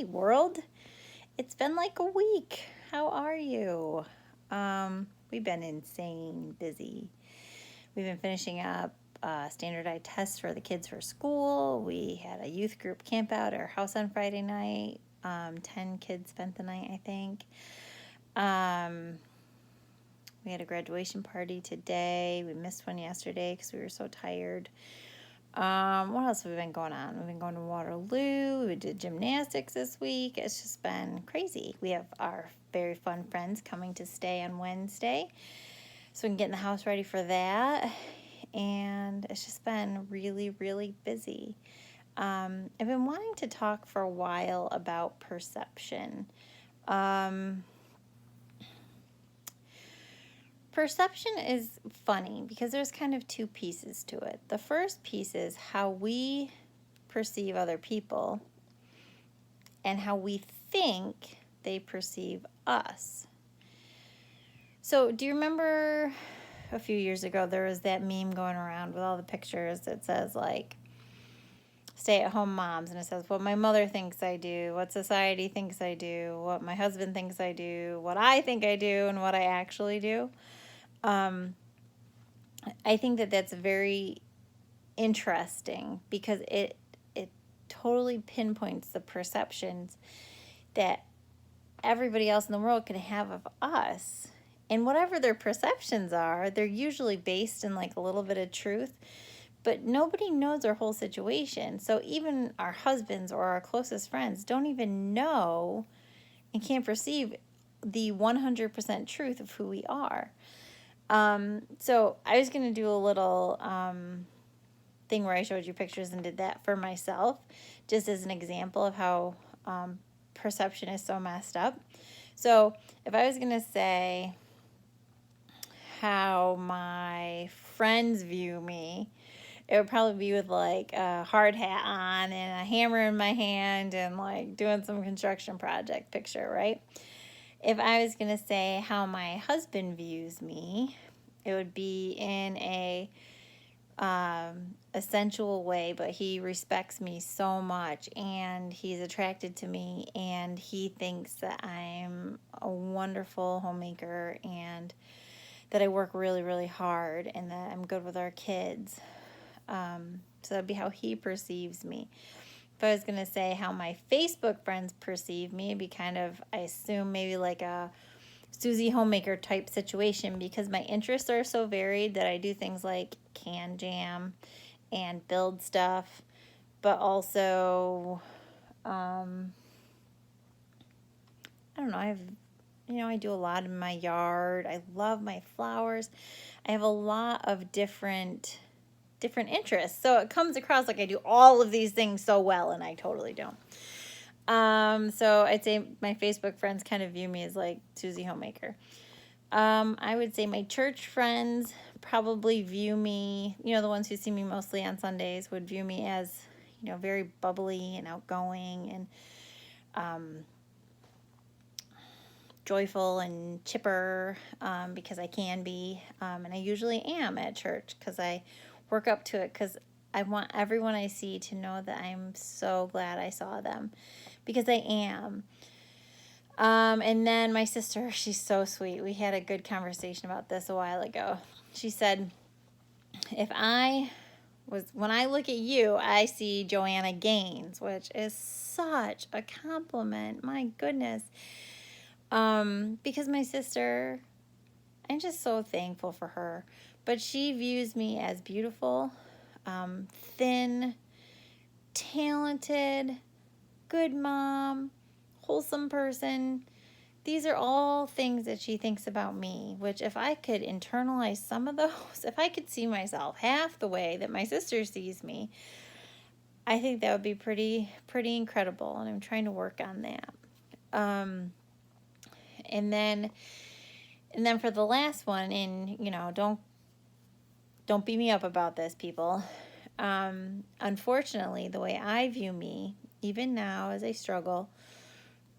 Hey world, it's been like a week. How are you? We've been insane busy. We've been finishing up standardized tests for the kids for school. We had a youth group camp out at our house on Friday night. 10 kids spent the night, I think. We had a graduation party today. We missed one yesterday because we were so tired. What else have we been going on? We've been going to Waterloo. We did gymnastics this week. It's just been crazy. We have our very fun friends coming to stay on Wednesday, so we can get in the house ready for that. And it's just been really, really busy. I've been wanting to talk for a while about perception. Perception is funny because there's kind of two pieces to it. The first piece is how we perceive other people and how we think they perceive us. So, do you remember a few years ago there was that meme going around with all the pictures that says, like, stay-at-home moms, and it says what my mother thinks I do, what society thinks I do, what my husband thinks I do, what I think I do, and what I actually do? I think that that's very interesting because it totally pinpoints the perceptions that everybody else in the world can have of us. And whatever their perceptions are, they're usually based in like a little bit of truth, but nobody knows our whole situation. So even our husbands or our closest friends don't even know and can't perceive the 100% truth of who we are. So I was going to do a little thing where I showed you pictures and did that for myself, just as an example of how perception is so messed up. So if I was going to say how my friends view me, it would probably be with like a hard hat on and a hammer in my hand and like doing some construction project picture, right? If I was going to say how my husband views me, it would be in a sensual way, but he respects me so much and he's attracted to me and he thinks that I'm a wonderful homemaker and that I work really, really hard and that I'm good with our kids. So that'd be how he perceives me. If I was going to say how my Facebook friends perceive me, it'd be kind of, I assume, maybe like a Susie Homemaker type situation because my interests are so varied that I do things like can jam and build stuff, but also, I don't know, I do a lot in my yard. I love my flowers. I have a lot of different interests. So it comes across like I do all of these things so well, and I totally don't. So I'd say my Facebook friends kind of view me as like Susie Homemaker. I would say my church friends probably view me, the ones who see me mostly on Sundays would view me as, very bubbly and outgoing and joyful and chipper because I can be. And I usually am at church because I work up to it because I want everyone I see to know that I'm so glad I saw them because I am. And then my sister, she's so sweet. We had a good conversation about this a while ago. She said, when I look at you, I see Joanna Gaines, which is such a compliment. My goodness. Because my sister, I'm just so thankful for her. But she views me as beautiful, thin, talented, good mom, wholesome person. These are all things that she thinks about me, which if I could internalize some of those, if I could see myself half the way that my sister sees me, I think that would be pretty incredible, and I'm trying to work on that. And then for the last one, and don't beat me up about this, people. Unfortunately, the way I view me, even now as I struggle,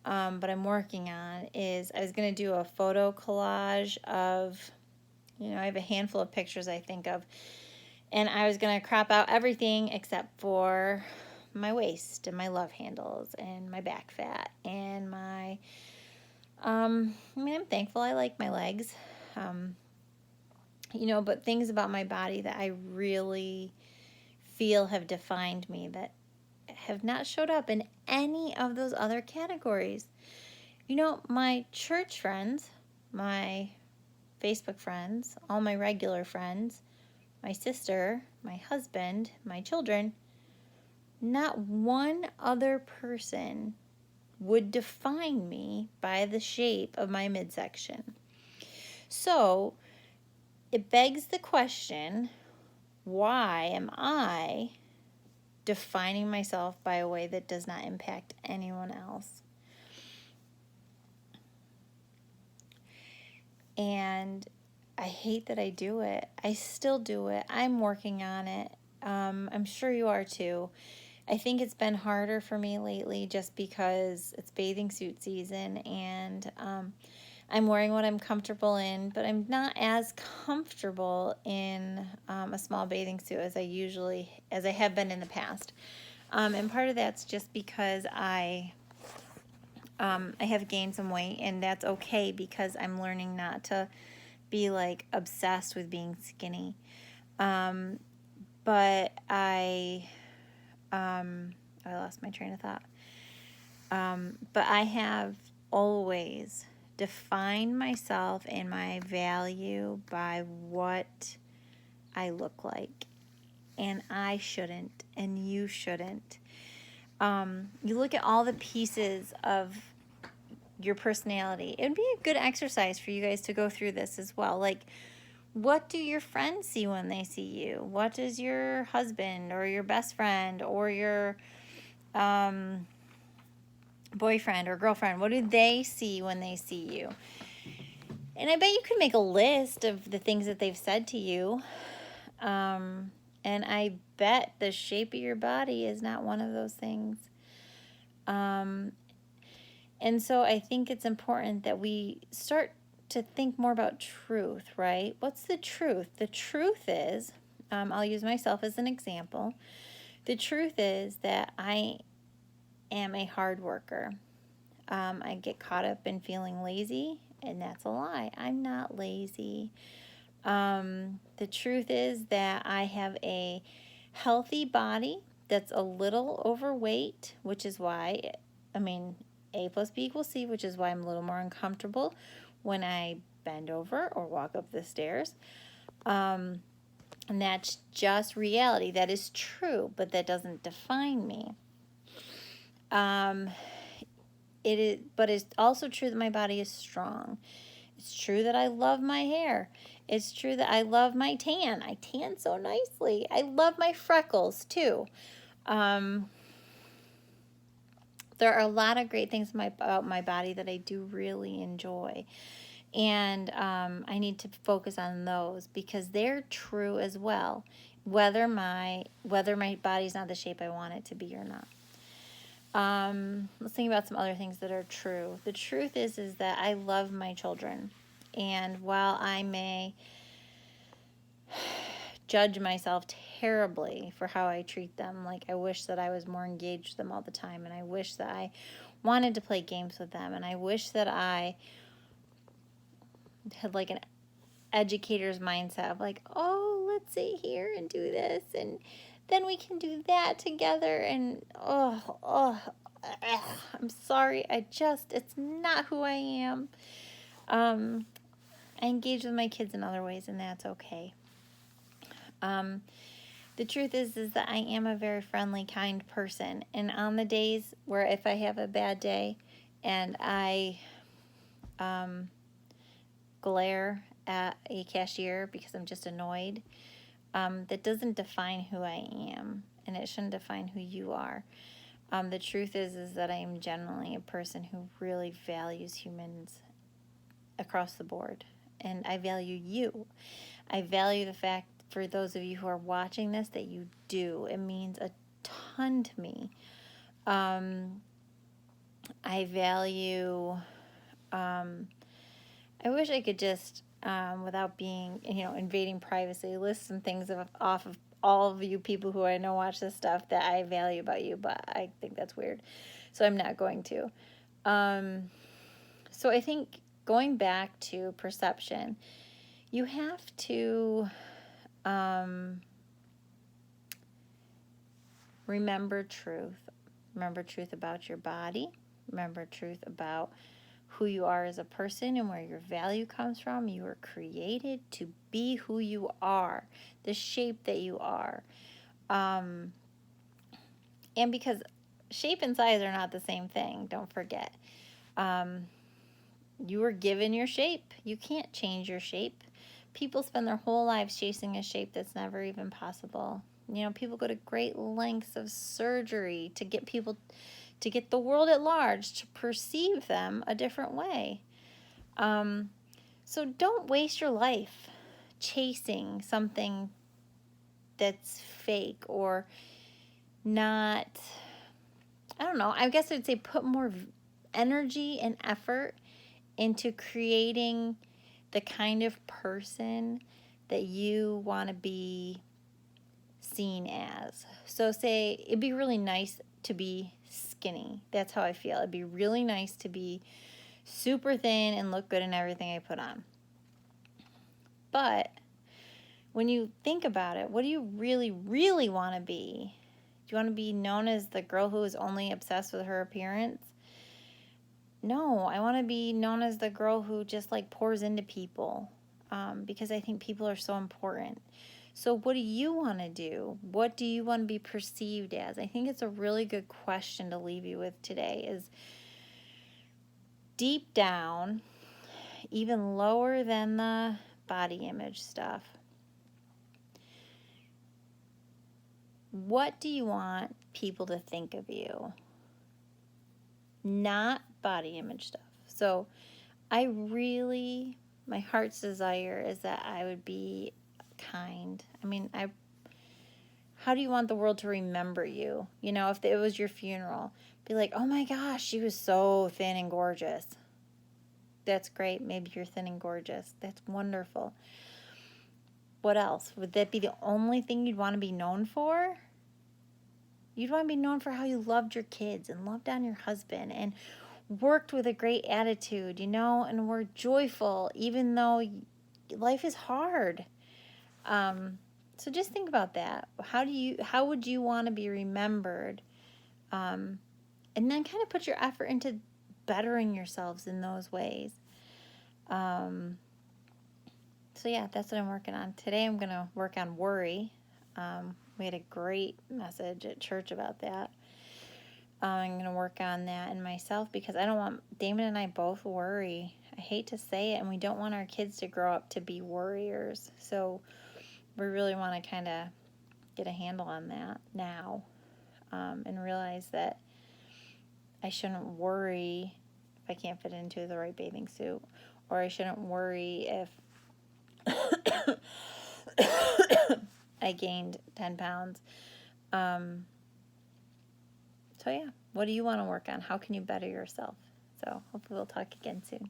but I'm working on, is I was going to do a photo collage of, I have a handful of pictures I think of, and I was going to crop out everything except for my waist and my love handles and my back fat and my, I mean, I'm thankful I like my legs, but things about my body that I really feel have defined me that have not showed up in any of those other categories. My church friends, my Facebook friends, all my regular friends, my sister, my husband, my children, not one other person would define me by the shape of my midsection. So it begs the question, why am I defining myself by a way that does not impact anyone else? And I hate that I do it. I still do it. I'm working on it. I'm sure you are too. I think it's been harder for me lately just because it's bathing suit season and I'm wearing what I'm comfortable in, but I'm not as comfortable in a small bathing suit as I have been in the past. And part of that's just because I have gained some weight, and that's okay because I'm learning not to be like obsessed with being skinny. But I lost my train of thought. But I have always defined myself and my value by what I look like. And I shouldn't, and you shouldn't. You look at all the pieces of your personality. It would be a good exercise for you guys to go through this as well. Like, what do your friends see when they see you? What does your husband or your best friend or your boyfriend or girlfriend, what do they see when they see you? And I bet you could make a list of the things that they've said to you. And I bet the shape of your body is not one of those things. And so I think it's important that we start to think more about truth, right? What's the truth? The truth is, I'll use myself as an example. The truth is that I am a hard worker. I get caught up in feeling lazy, and that's a lie. I'm not lazy. The truth is that I have a healthy body that's a little overweight, which is why, A plus B equals C, which is why I'm a little more uncomfortable when I bend over or walk up the stairs. And that's just reality. That is true, but that doesn't define me. But it's also true that my body is strong. It's true that I love my hair. It's true that I love my tan. I tan so nicely. I love my freckles too. There are a lot of great things about my body that I do really enjoy. And I need to focus on those because they're true as well, whether my body's not the shape I want it to be or not. Let's think about some other things that are true. The truth is that I love my children. And while I may judge myself terribly for how I treat them, like I wish that I was more engaged with them all the time, and I wish that I wanted to play games with them, and I wish that I had like an educator's mindset of like, oh, let's sit here and do this, and then we can do that together, and I'm sorry, it's not who I am. I engage with my kids in other ways, and that's okay. The truth is that I am a very friendly, kind person, and on the days where if I have a bad day and I glare at a cashier because I'm just annoyed, that doesn't define who I am, and it shouldn't define who you are. The truth is that I am generally a person who really values humans across the board, and I value you. I value the fact, for those of you who are watching this, that you do. It means a ton to me. I value, I wish I could just, without being, invading privacy, list some things off of all of you people who I know watch this stuff that I value about you, but I think that's weird. So I'm not going to. So I think going back to perception, you have to remember truth. Remember truth about your body. Remember truth about who you are as a person and where your value comes from. You were created to be who you are, the shape that you are. And because shape and size are not the same thing, don't forget. You were given your shape. You can't change your shape. People spend their whole lives chasing a shape that's never even possible. You know, people go to great lengths of surgery to get people, to get the world at large to perceive them a different way. So don't waste your life chasing something that's fake or not. I don't know. I guess I'd say put more energy and effort into creating the kind of person that you want to be seen as. So say it'd be really nice to be skinny. That's how I feel. It'd be really nice to be super thin and look good in everything I put on. But when you think about it, what do you really, really want to be? Do you want to be known as the girl who is only obsessed with her appearance? No, I want to be known as the girl who just like pours into people, because I think people are so important. So what do you want to do? What do you want to be perceived as? I think it's a really good question to leave you with today is deep down, even lower than the body image stuff. What do you want people to think of you? Not body image stuff. So my heart's desire is that I would be kind. I mean, how do you want the world to remember you? You know, if it was your funeral, be like, oh my gosh, she was so thin and gorgeous. That's great. Maybe you're thin and gorgeous. That's wonderful. What else? Would that be the only thing you'd want to be known for? You'd want to be known for how you loved your kids and loved on your husband and worked with a great attitude, you know, and were joyful even though life is hard. So just think about that. How would you want to be remembered? And then kind of put your effort into bettering yourselves in those ways. So yeah, that's what I'm working on. Today I'm going to work on worry. We had a great message at church about that. I'm going to work on that in myself because I don't want, Damon and I both worry. I hate to say it, and we don't want our kids to grow up to be worriers. So we really want to kind of get a handle on that now, and realize that I shouldn't worry if I can't fit into the right bathing suit, or I shouldn't worry if I gained 10 pounds. So yeah, what do you want to work on? How can you better yourself? So hopefully we'll talk again soon.